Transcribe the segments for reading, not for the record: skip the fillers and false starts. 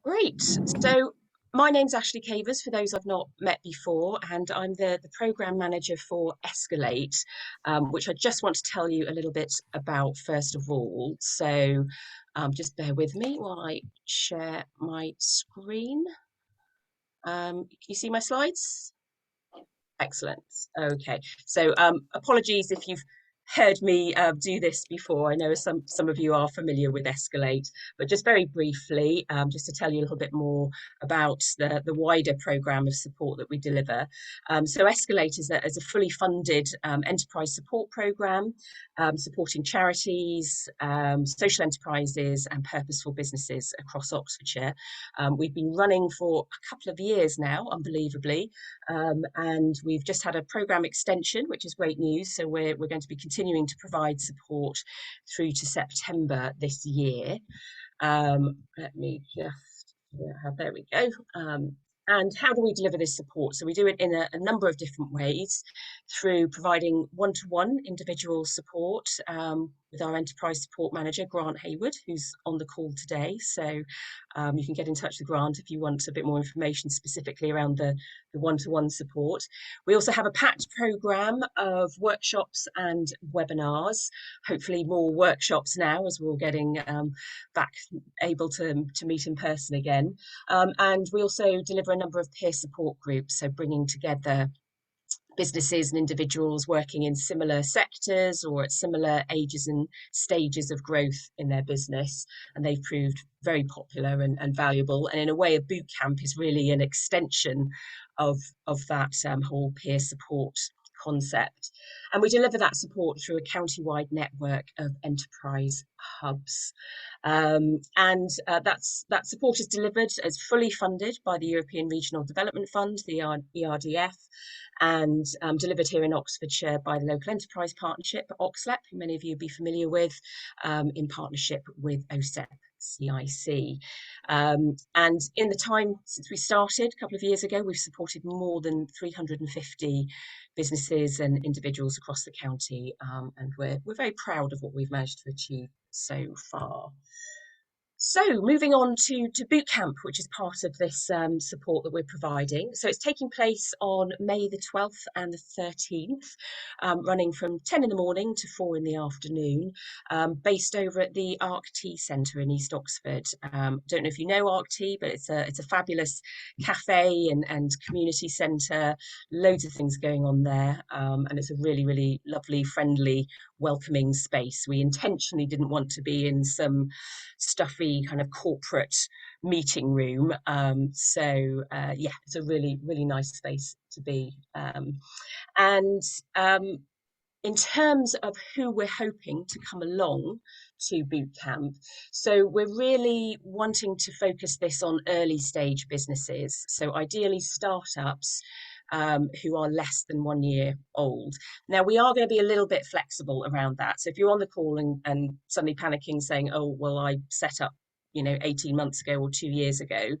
Great. So my name's Ashley Cavers, for those I've not met before, and I'm the program manager for Escalate, which I just want to tell you a little bit about first of all. So just bear with me while I share my screen. Can you see my slides? Excellent. Okay. So apologies if you've heard me do this before. I know some of you are familiar with Escalate, but just very briefly, just to tell you a little bit more about the wider program of support that we deliver. So Escalate is a fully funded enterprise support program supporting charities, social enterprises and purposeful businesses across Oxfordshire. We've been running for a couple of years now, unbelievably, and we've just had a program extension, which is great news. So we're going to be continuing to provide support through to September this year. Let me just, there we go. And how do we deliver this support? So we do it in a number of different ways, through providing one-to-one individual support with our enterprise support manager, Grant Hayward, who's on the call today. So you can get in touch with Grant if you want a bit more information specifically around the one-to-one support. We also have a packed programme of workshops and webinars, hopefully more workshops now as we're all getting back able to meet in person again. And we also deliver a number of peer support groups, so bringing together businesses and individuals working in similar sectors or at similar ages and stages of growth in their business, and they've proved very popular and valuable. And in a way, a boot camp is really an extension of that whole peer support concept. And we deliver that support through a county-wide network of enterprise hubs. That support is delivered as fully funded by the European Regional Development Fund, the ERDF, and delivered here in Oxfordshire by the Local Enterprise Partnership, OXLEP, who many of you will be familiar with, in partnership with OSEP CIC. And in the time since we started a couple of years ago, we've supported more than 350 businesses and individuals across the county, and we're very proud of what we've managed to achieve so far. So moving on to Bootcamp, which is part of this support that we're providing. So it's taking place on May the 12th and the 13th, running from 10 in the morning to 4 in the afternoon, based over at the ARC-T Centre in East Oxford. Don't know if you know ARC-T, but it's a fabulous cafe and community centre, loads of things going on there, and it's a really, really lovely, friendly, welcoming space. We intentionally didn't want to be in some stuffy kind of corporate meeting room, yeah, it's a really, really nice space to be. In terms of who we're hoping to come along to Bootcamp, so we're really wanting to focus this on early stage businesses, so ideally startups who are less than 1 year old. Now, we are going to be a little bit flexible around that. So if you're on the call and suddenly panicking saying, oh, well, I set up 18 months ago or 2 years ago,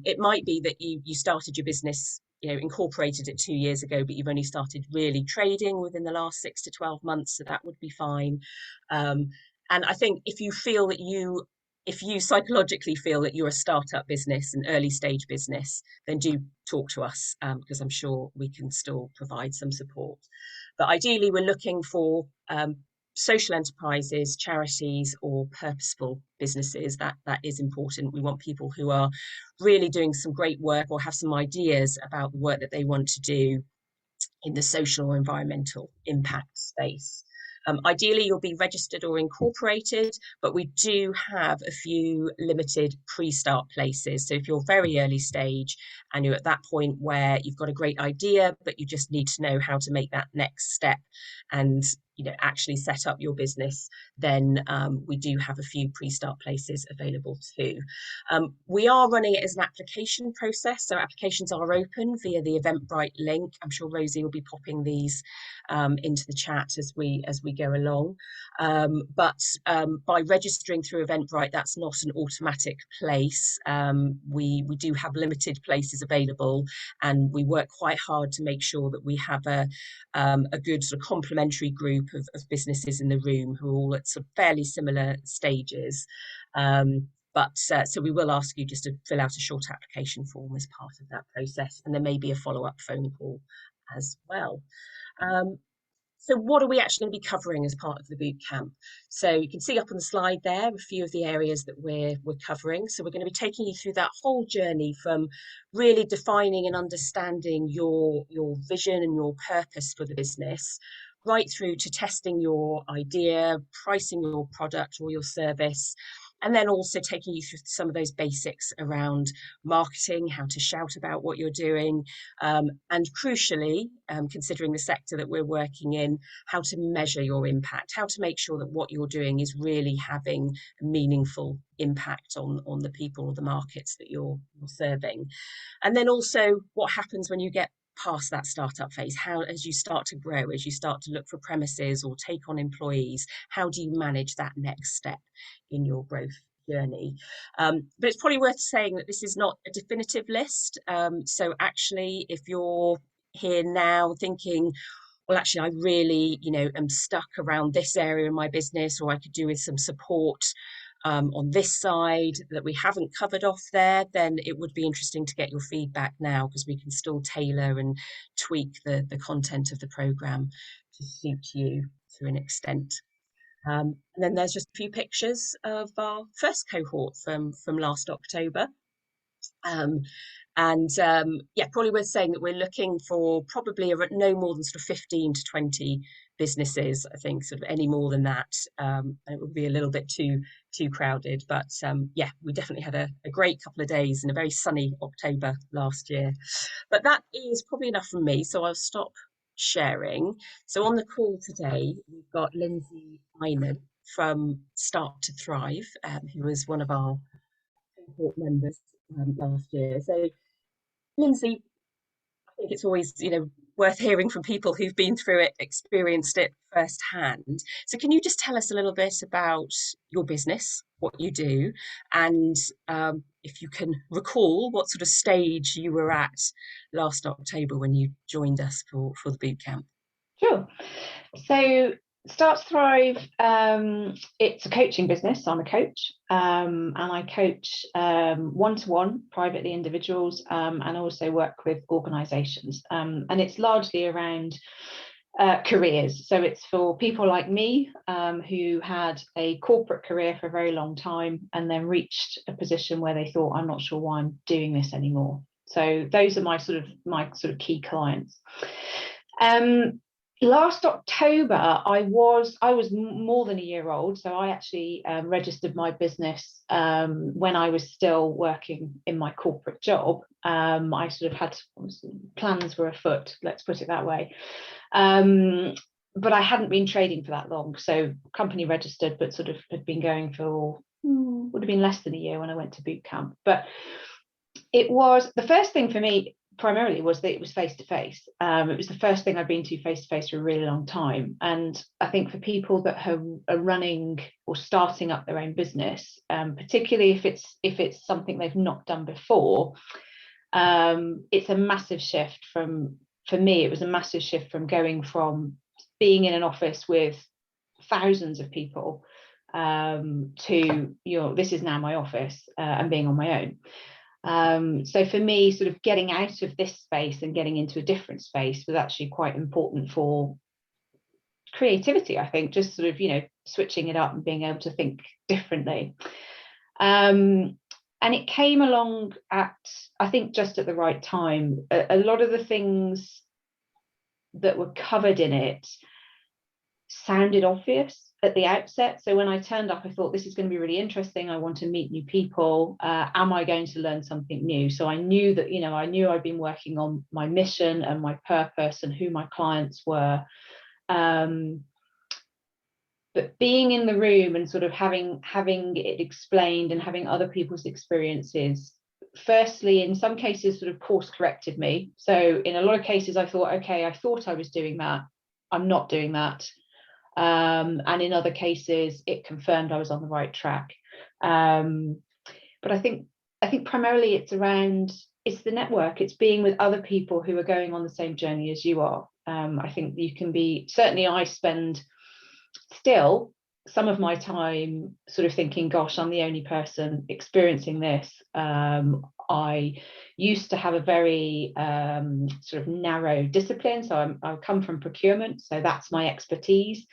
it might be that you started your business, incorporated it 2 years ago, but you've only started really trading within the last 6 to 12 months, so that would be fine. And I think if you psychologically feel that you're a startup business, an early stage business, then do talk to us, because I'm sure we can still provide some support. But ideally, we're looking for social enterprises, charities, or purposeful businesses. That is important. We want people who are really doing some great work or have some ideas about the work that they want to do in the social or environmental impact space. Ideally, you'll be registered or incorporated, but we do have a few limited pre-start places. So if you're very early stage and you're at that point where you've got a great idea, but you just need to know how to make that next step and actually set up your business, then we do have a few pre-start places available too. We are running it as an application process, so applications are open via the Eventbrite link. I'm sure Rosie will be popping these into the chat as we go along. But by registering through Eventbrite, that's not an automatic place. We do have limited places available, and we work quite hard to make sure that we have a good sort of complementary group of businesses in the room who are all at sort of fairly similar stages. So we will ask you just to fill out a short application form as part of that process, and there may be a follow-up phone call as well. So what are we actually going to be covering as part of the bootcamp? So you can see up on the slide there a few of the areas that we're covering. So we're going to be taking you through that whole journey from really defining and understanding your vision and your purpose for the business, right through to testing your idea, pricing your product or your service, and then also taking you through some of those basics around marketing, how to shout about what you're doing, and crucially, considering the sector that we're working in, how to measure your impact, how to make sure that what you're doing is really having a meaningful impact on the people or the markets that you're serving. And then also what happens when you get past that startup phase, how, as you start to grow, as you start to look for premises or take on employees, how do you manage that next step in your growth journey? But it's probably worth saying that this is not a definitive list. So actually, if you're here now thinking, well, actually, I really, am stuck around this area in my business, or I could do with some support on this side that we haven't covered off there, then it would be interesting to get your feedback now, because we can still tailor and tweak the content of the programme to suit you to an extent. And then there's just a few pictures of our first cohort from last October. Probably worth saying that we're looking for probably no more than sort of 15 to 20 businesses. I think sort of any more than that, it would be a little bit too crowded. But we definitely had a great couple of days in a very sunny October last year. But that is probably enough from me, so I'll stop sharing. So on the call today, we've got Lindsay from Start to Thrive, who was one of our cohort members last year. So Lindsay, I think it's always, worth hearing from people who've been through it, experienced it firsthand. So can you just tell us a little bit about your business, what you do, and if you can recall what sort of stage you were at last October when you joined us for the bootcamp? Sure. So Start to Thrive, it's a coaching business. I'm a coach, and I coach one-to-one privately individuals, and also work with organisations, and it's largely around careers. So it's for people like me, who had a corporate career for a very long time and then reached a position where they thought, I'm not sure why I'm doing this anymore. So those are my sort of key clients. Last October, I was more than a year old, so I actually registered my business when I was still working in my corporate job. I sort of had plans were afoot, let's put it that way. But I hadn't been trading for that long, so company registered, but sort of had been going for would have been less than a year when I went to bootcamp. But it was the first thing for me. Primarily was that it was face-to-face. It was the first thing I've been to face-to-face for a really long time. And I think for people that are running or starting up their own business, particularly if it's something they've not done before, it's a massive shift for me, it was a massive shift from going from being in an office with thousands of people to, this is now my office, and being on my own. So for me, sort of getting out of this space and getting into a different space was actually quite important for creativity, I think, just sort of, switching it up and being able to think differently. And it came along I think, just at the right time. A lot of the things that were covered in it sounded obvious at the outset. So when I turned up, I thought, this is going to be really interesting. I want to meet new people. Am I going to learn something new? So I knew that, I'd been working on my mission and my purpose and who my clients were. But being in the room and sort of having it explained and having other people's experiences, firstly, in some cases, sort of course corrected me. So in a lot of cases, I thought, okay, I thought I was doing that. I'm not doing that. And in other cases, it confirmed I was on the right track. But I think primarily it's the network. It's being with other people who are going on the same journey as you are. I think you can be, certainly I spend still, some of my time sort of thinking, gosh, I'm the only person experiencing this. I used to have a very sort of narrow discipline. So I come from procurement, so that's my expertise.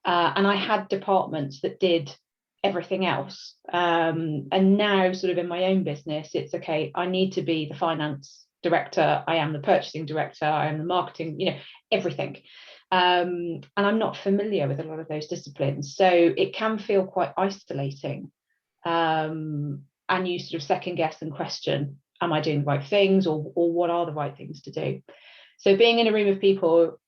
And I had departments that did everything else. And now sort of in my own business, it's okay, I need to be the finance director, I am the purchasing director, I am the marketing, everything. And I'm not familiar with a lot of those disciplines. So it can feel quite isolating. And you sort of second guess and question, am I doing the right things, or what are the right things to do? So being in a room of people,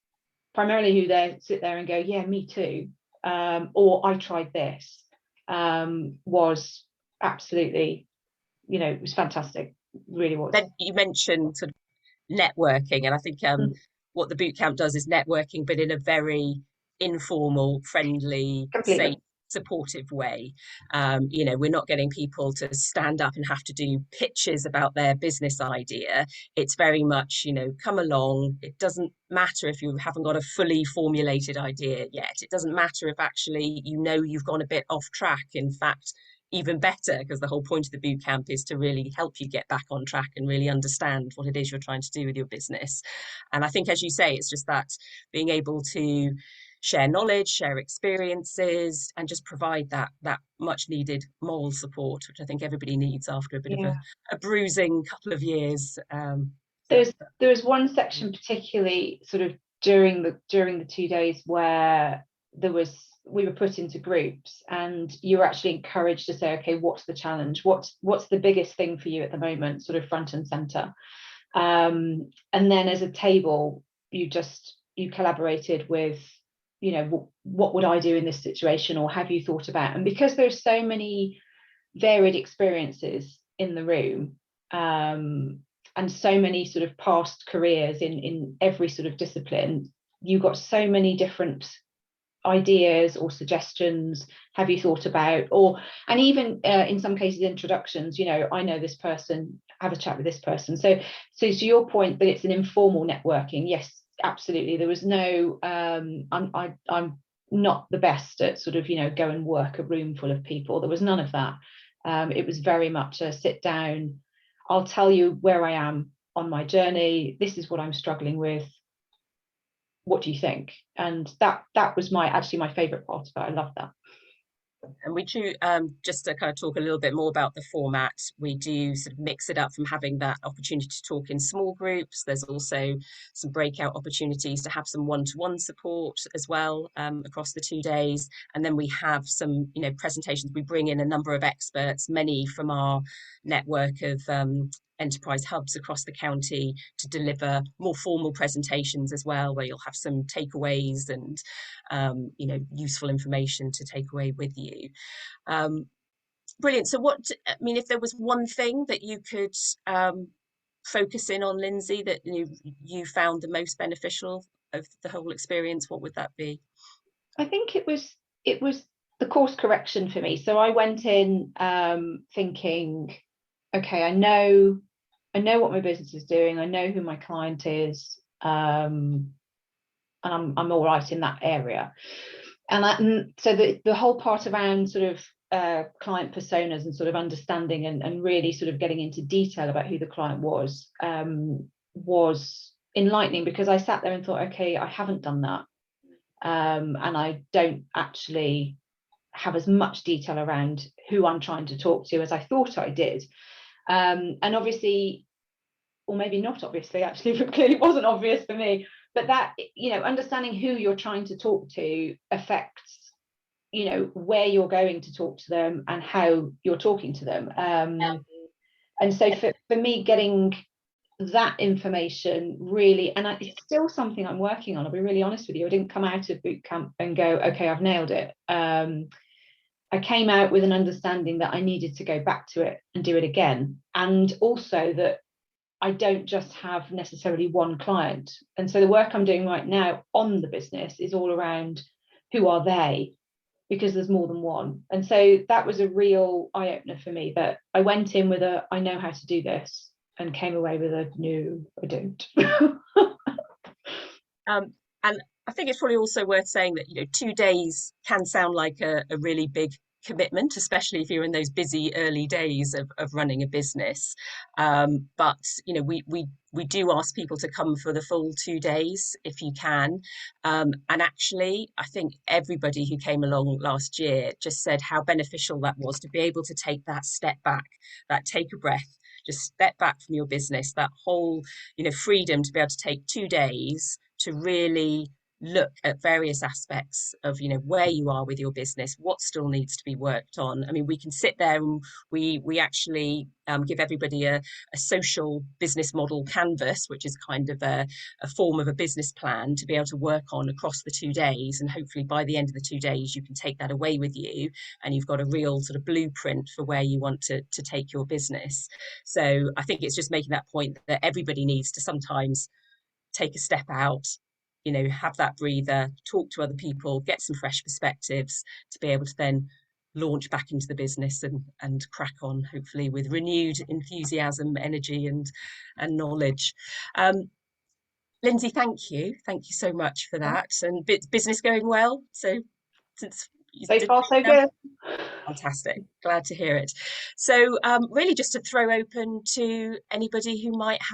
primarily who sit there and go, yeah, me too, or I tried this, was absolutely, it was fantastic. It really was. Then you mentioned sort of networking, and I think what the bootcamp does is networking, but in a very informal, friendly, safe, Completely. supportive way. We're not getting people to stand up and have to do pitches about their business idea. It's very much, come along. It doesn't matter if you haven't got a fully formulated idea yet. It doesn't matter if actually you've gone a bit off track. In fact, even better, because the whole point of the boot camp is to really help you get back on track and really understand what it is you're trying to do with your business. And I think, as you say, it's just that being able to share knowledge, share experiences, and just provide that much needed moral support, which I think everybody needs after a bit of a bruising couple of years. There was one section particularly sort of during the 2 days where we were put into groups, and you were actually encouraged to say, okay, what's the challenge? What's the biggest thing for you at the moment, sort of front and center? And then as a table, you collaborated with, what would I do in this situation, or have you thought about? And because there's so many varied experiences in the room, and so many sort of past careers in every sort of discipline, you got so many different ideas or suggestions, have you thought about, and even in some cases introductions, I know this person, have a chat with this person. So to your point that it's an informal networking, yes, absolutely. There was no I'm not the best at sort of go and work a room full of people. There was none of that. It was very much a sit down, I'll tell you where I am on my journey, this is what I'm struggling with, what do you think? And that was my favorite part of it. I love that. And we do, just to kind of talk a little bit more about the format, we do sort of mix it up from having that opportunity to talk in small groups. There's also some breakout opportunities to have some one-to-one support as well, across the 2 days. And then we have some, presentations. We bring in a number of experts, many from our network of enterprise hubs across the county, to deliver more formal presentations as well, where you'll have some takeaways and useful information to take away with you. Brilliant. So if there was one thing that you could focus in on, Lindsay, that you found the most beneficial of the whole experience, what would that be? I think it was the course correction for me. So I went in thinking, okay, I know what my business is doing, I know who my client is, and I'm all right in that area. And so the whole part around sort of client personas and sort of understanding and really sort of getting into detail about who the client was enlightening, because I sat there and thought, okay, I haven't done that, and I don't actually have as much detail around who I'm trying to talk to as I thought I did. And obviously, or maybe not obviously, actually, but clearly wasn't obvious for me, but that, understanding who you're trying to talk to affects, where you're going to talk to them and how you're talking to them. And so for me, getting that information really, and it's still something I'm working on, I'll be really honest with you. I didn't come out of boot camp and go, okay, I've nailed it. I came out with an understanding that I needed to go back to it and do it again. And also that I don't just have necessarily one client. And so the work I'm doing right now on the business is all around who are they, because there's more than one. And so that was a real eye-opener for me, that I went in with I know how to do this, and came away with no, I don't. And I think it's probably also worth saying that, 2 days can sound like a really big commitment, especially if you're in those busy early days of running a business. But we do ask people to come for the full 2 days if you can. And actually, I think everybody who came along last year just said how beneficial that was to be able to take that step back, that take a breath, just step back from your business, that whole, freedom to be able to take 2 days to really look at various aspects of where you are with your business, what still needs to be worked on. I mean, we can sit there and we actually give everybody a social business model canvas, which is kind of a form of a business plan to be able to work on across the 2 days, and hopefully by the end of the 2 days you can take that away with you and you've got a real sort of blueprint for where you want to take your business. So I think it's just making that point that everybody needs to sometimes take a step out, have that breather, talk to other people, get some fresh perspectives to be able to then launch back into the business and crack on, hopefully with renewed enthusiasm, energy, and knowledge. Lindsay, thank you so much for that. And business going well. So since you So did far, so good. fantastic. Glad to hear it. So really just to throw open to anybody who might have